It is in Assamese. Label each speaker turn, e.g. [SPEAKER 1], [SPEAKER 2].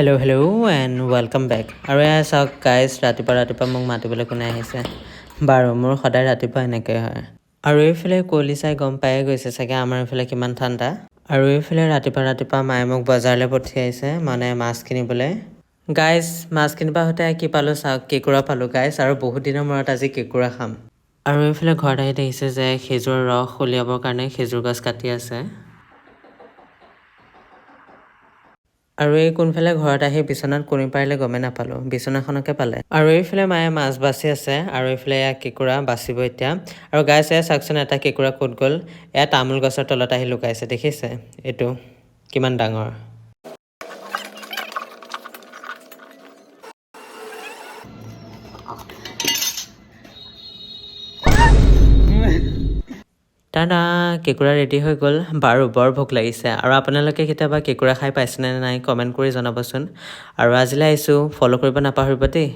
[SPEAKER 1] Hello' and welcome back. আৰু এয়া চাওক গাইজ, ৰাতিপুৱা মোক মাতিবলৈ কোনে আহিছে। বাৰু মোৰ সদায় ৰাতিপুৱা এনেকৈ হয়। আৰু এইফালে কুঁৱলী চাই গম পায়ে গৈছে চাগে আমাৰ এইফালে কিমান ঠাণ্ডা। আৰু এইফালে ৰাতিপুৱা মায়ে মোক বজাৰলৈ পঠিয়াইছে, মানে মাছ কিনিবলৈ। গাইজ, মাছ কিনিব আহোঁতে কি পালোঁ চাওক, কেঁকুৰা পালোঁ গাইজ। আৰু বহুত দিনৰ মূৰত আজি কেঁকুৰা খাম। আৰু এইফালে ঘৰত আহি দেখিছে যে খেজুৰৰ ৰস উলিয়াবৰ কাৰণে খেজুৰ গছ কাটি আছে। আৰু এই কোনফালে ঘৰত আহি বিচনাত কণী পাৰিলে গমেই নাপালোঁ, বিচনাখনকে পালে। আৰু এইফালে মায়ে মাছ বাচি আছে, আৰু এইফালে এয়া কেঁকুৰা বাচিব এতিয়া। আৰু গাইজ এয়া চাওকচোন, এটা কেঁকুৰা ক'ত গ'ল। এয়া তামোল গছৰ তলত আহি লুকাইছে, দেখিছে এইটো কিমান ডাঙৰ। দাদা কেঁকুৰা ৰেডি হৈ গ'ল। বাৰু বৰ ভোক লাগিছে। আৰু আপোনালোকে কেতিয়াবা কেঁকুৰা খাই পাইছেনে নাই কমেণ্ট কৰি জনাবচোন। আৰু আজিলৈ আহিছোঁ, ফ'ল' কৰিব নাপাহৰিব দেই।